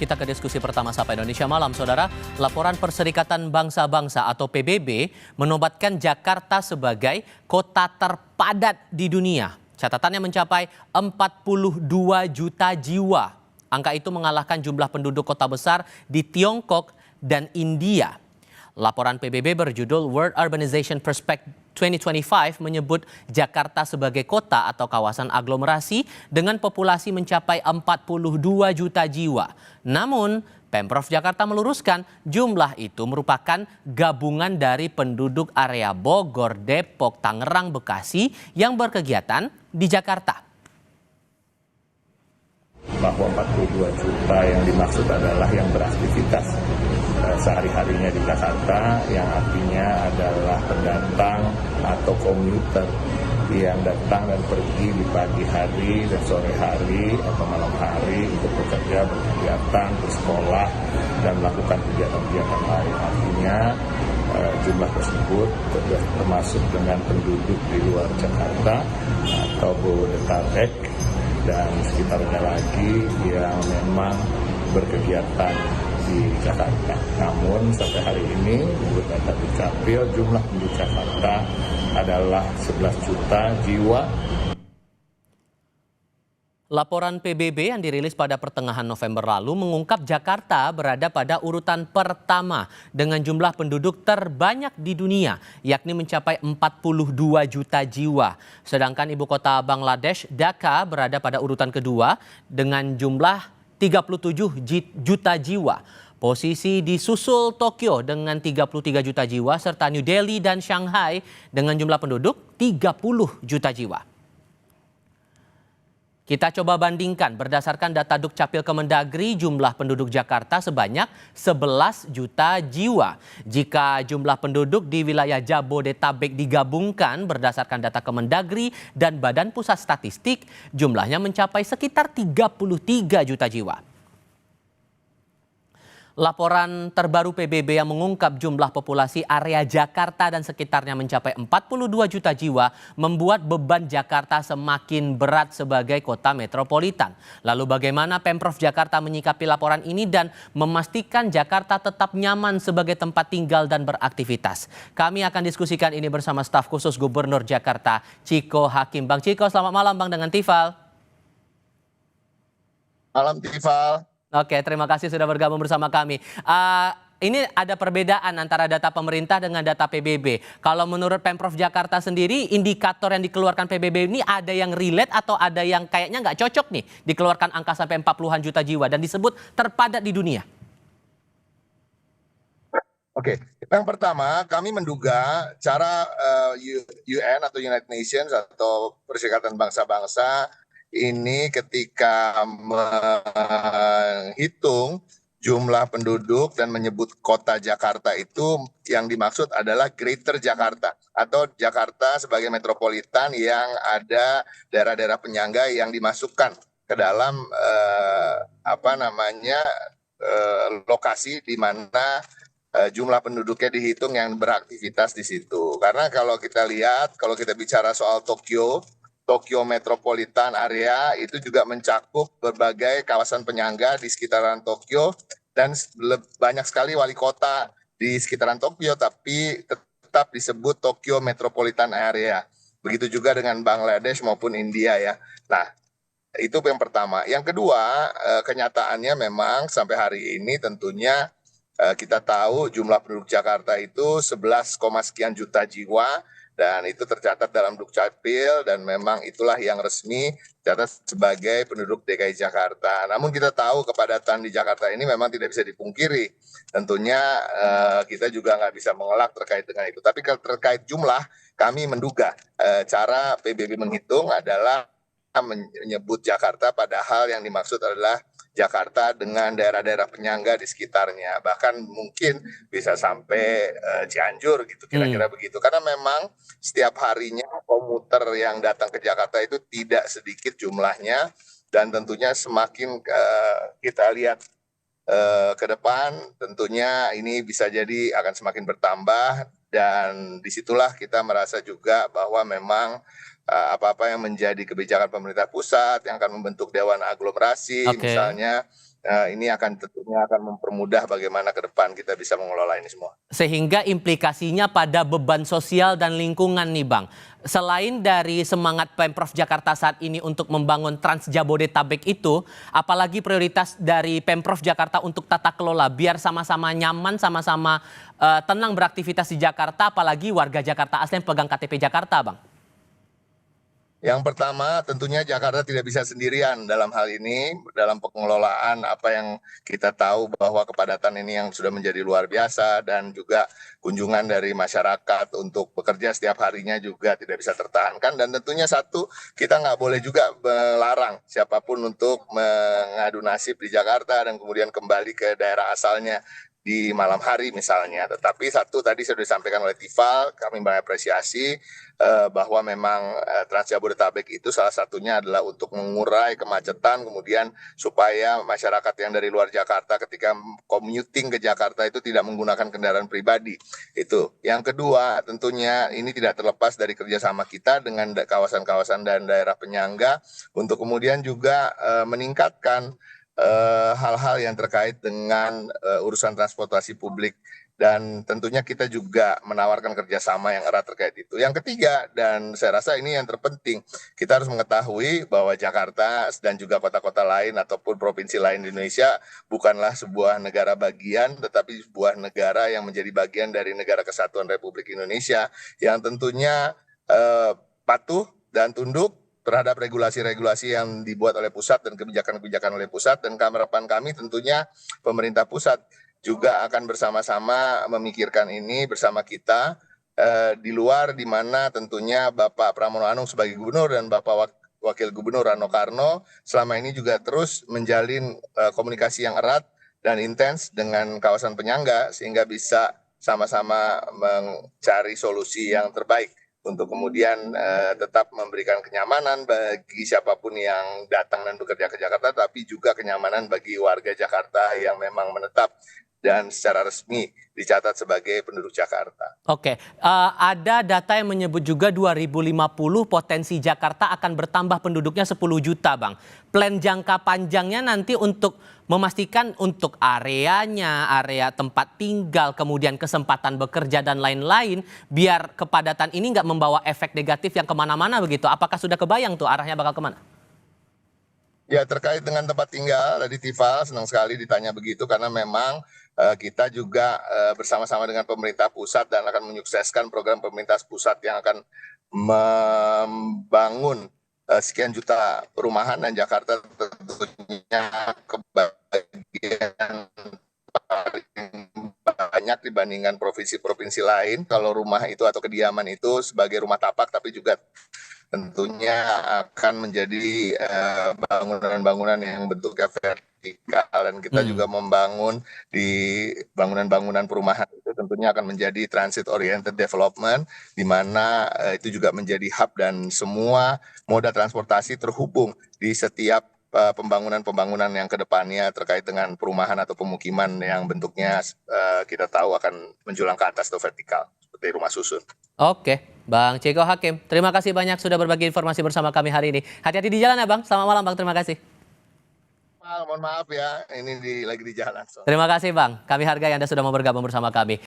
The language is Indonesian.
kita ke diskusi pertama Sapa Indonesia Malam, Saudara. Laporan Perserikatan Bangsa-Bangsa atau PBB menobatkan Jakarta sebagai kota terpadat di dunia. Catatannya mencapai 42 juta jiwa. Angka itu mengalahkan jumlah penduduk kota besar di Tiongkok dan India. Laporan PBB berjudul World Urbanization Perspective 2025 menyebut Jakarta sebagai kota atau kawasan aglomerasi dengan populasi mencapai 42 juta jiwa. Namun, Pemprov Jakarta meluruskan jumlah itu merupakan gabungan dari penduduk area Bogor, Depok, Tangerang, Bekasi yang berkegiatan di Jakarta. Bahwa 42 juta yang dimaksud adalah yang beraktivitas sehari-harinya di Jakarta, yang artinya adalah pendatang atau komuter yang datang dan pergi di pagi hari dan sore hari atau malam hari untuk bekerja, berkegiatan, bersekolah, dan melakukan kegiatan-kegiatan lain. Artinya jumlah tersebut termasuk dengan penduduk di luar Jakarta atau Bodetabek dan sekitarnya lagi yang memang berkegiatan di Jakarta. Namun sampai hari ini menurut data Dukcapil jumlah penduduk Jakarta adalah 11 juta jiwa. Laporan PBB yang dirilis pada pertengahan November lalu mengungkap Jakarta berada pada urutan pertama dengan jumlah penduduk terbanyak di dunia, yakni mencapai 42 juta jiwa. Sedangkan ibu kota Bangladesh, Dhaka, berada pada urutan kedua dengan jumlah 37 juta jiwa. Posisi disusul Tokyo dengan 33 juta jiwa serta New Delhi dan Shanghai dengan jumlah penduduk 30 juta jiwa. Kita coba bandingkan berdasarkan data Dukcapil Kemendagri, jumlah penduduk Jakarta sebanyak 11 juta jiwa. Jika jumlah penduduk di wilayah Jabodetabek digabungkan berdasarkan data Kemendagri dan Badan Pusat Statistik, jumlahnya mencapai sekitar 33 juta jiwa. Laporan terbaru PBB yang mengungkap jumlah populasi area Jakarta dan sekitarnya mencapai 42 juta jiwa membuat beban Jakarta semakin berat sebagai kota metropolitan. Lalu bagaimana Pemprov Jakarta menyikapi laporan ini dan memastikan Jakarta tetap nyaman sebagai tempat tinggal dan beraktivitas? Kami akan diskusikan ini bersama staf khusus Gubernur Jakarta, Chiko Hakim. Bang Chiko, selamat malam Bang dengan Tifal. Malam Tifal. Oke, terima kasih sudah bergabung bersama kami. Ini ada perbedaan antara data pemerintah dengan data PBB. Kalau menurut Pemprov Jakarta sendiri, indikator yang dikeluarkan PBB ini ada yang relate atau ada yang kayaknya nggak cocok nih dikeluarkan angka sampai 40-an juta jiwa dan disebut terpadat di dunia? Oke, yang pertama kami menduga cara UN atau United Nations atau Perserikatan Bangsa-Bangsa ini ketika menghitung jumlah penduduk dan menyebut kota Jakarta itu yang dimaksud adalah Greater Jakarta atau Jakarta sebagai metropolitan yang ada daerah-daerah penyangga yang dimasukkan ke dalam lokasi di mana jumlah penduduknya dihitung yang beraktivitas di situ. Karena kalau kita lihat, kalau kita bicara soal Tokyo Metropolitan Area itu juga mencakup berbagai kawasan penyangga di sekitaran Tokyo dan banyak sekali wali kota di sekitaran Tokyo tapi tetap disebut Tokyo Metropolitan Area. Begitu juga dengan Bangladesh maupun India ya. Nah, itu yang pertama. Yang kedua, kenyataannya memang sampai hari ini tentunya kita tahu jumlah penduduk Jakarta itu 11, sekian juta jiwa. Dan itu tercatat dalam Dukcapil dan memang itulah yang resmi tercatat sebagai penduduk DKI Jakarta. Namun kita tahu kepadatan di Jakarta ini memang tidak bisa dipungkiri. Tentunya kita juga nggak bisa mengelak terkait dengan itu. Tapi kalau terkait jumlah, kami menduga cara PBB menghitung adalah menyebut Jakarta padahal yang dimaksud adalah Jakarta dengan daerah-daerah penyangga di sekitarnya, bahkan mungkin bisa sampai Cianjur gitu kira-kira begitu. Karena memang setiap harinya komuter yang datang ke Jakarta itu tidak sedikit jumlahnya dan tentunya semakin kita lihat ke depan tentunya ini bisa jadi akan semakin bertambah dan disitulah kita merasa juga bahwa memang apa-apa yang menjadi kebijakan pemerintah pusat yang akan membentuk dewan aglomerasi misalnya ini tentunya akan mempermudah bagaimana ke depan kita bisa mengelola ini semua. Sehingga implikasinya pada beban sosial dan lingkungan nih Bang. Selain dari semangat Pemprov Jakarta saat ini untuk membangun Trans Jabodetabek itu, apalagi prioritas dari Pemprov Jakarta untuk tata kelola biar sama-sama nyaman, sama-sama tenang beraktivitas di Jakarta, apalagi warga Jakarta asli yang pegang KTP Jakarta Bang. Yang pertama tentunya Jakarta tidak bisa sendirian dalam hal ini, dalam pengelolaan apa yang kita tahu bahwa kepadatan ini yang sudah menjadi luar biasa dan juga kunjungan dari masyarakat untuk bekerja setiap harinya juga tidak bisa tertahankan. Dan tentunya satu, kita nggak boleh juga melarang siapapun untuk mengadu nasib di Jakarta dan kemudian kembali ke daerah asalnya di malam hari misalnya. Tetapi satu tadi sudah disampaikan oleh Tifal, kami mengapresiasi bahwa memang Trans Jabodetabek itu salah satunya adalah untuk mengurai kemacetan, kemudian supaya masyarakat yang dari luar Jakarta ketika commuting ke Jakarta itu tidak menggunakan kendaraan pribadi. Itu. Yang kedua tentunya ini tidak terlepas dari kerjasama kita dengan kawasan-kawasan dan daerah penyangga untuk kemudian juga meningkatkan hal-hal yang terkait dengan urusan transportasi publik, dan tentunya kita juga menawarkan kerjasama yang erat terkait itu. Yang ketiga, dan saya rasa ini yang terpenting, kita harus mengetahui bahwa Jakarta dan juga kota-kota lain ataupun provinsi lain di Indonesia bukanlah sebuah negara bagian, tetapi sebuah negara yang menjadi bagian dari Negara Kesatuan Republik Indonesia yang tentunya patuh dan tunduk terhadap regulasi-regulasi yang dibuat oleh pusat dan kebijakan-kebijakan oleh pusat. Dan harapan kami tentunya pemerintah pusat juga akan bersama-sama memikirkan ini bersama kita di luar, di mana tentunya Bapak Pramono Anung sebagai gubernur dan Bapak Wakil Gubernur Rano Karno selama ini juga terus menjalin komunikasi yang erat dan intens dengan kawasan penyangga sehingga bisa sama-sama mencari solusi yang terbaik untuk kemudian tetap memberikan kenyamanan bagi siapapun yang datang dan bekerja ke Jakarta, tapi juga kenyamanan bagi warga Jakarta yang memang menetap dan secara resmi dicatat sebagai penduduk Jakarta. Oke, ada data yang menyebut juga 2050 potensi Jakarta akan bertambah penduduknya 10 juta Bang. Plan jangka panjangnya nanti untuk memastikan untuk areanya, area tempat tinggal, kemudian kesempatan bekerja dan lain-lain, biar kepadatan ini nggak membawa efek negatif yang kemana-mana begitu. Apakah sudah kebayang tuh arahnya bakal kemana? Ya, terkait dengan tempat tinggal, tadi Tifal senang sekali ditanya begitu karena memang kita juga bersama-sama dengan pemerintah pusat dan akan menyukseskan program pemerintah pusat yang akan membangun sekian juta perumahan, dan Jakarta tentunya kebagian paling banyak dibandingkan provinsi-provinsi lain kalau rumah itu atau kediaman itu sebagai rumah tapak, tapi juga tentunya akan menjadi bangunan-bangunan yang bentuknya vertikal, dan kita juga membangun di bangunan-bangunan perumahan itu tentunya akan menjadi transit oriented development, di mana itu juga menjadi hub dan semua moda transportasi terhubung di setiap pembangunan-pembangunan yang kedepannya terkait dengan perumahan atau pemukiman yang bentuknya kita tahu akan menjulang ke atas atau vertikal seperti rumah susun. Oke, Bang Ceko Hakim, terima kasih banyak sudah berbagi informasi bersama kami hari ini. Hati-hati di jalan ya Bang, selamat malam Bang, terima kasih. Mohon maaf ya, ini lagi di jalan. Terima kasih Bang, kami hargai Anda sudah mau bergabung bersama kami.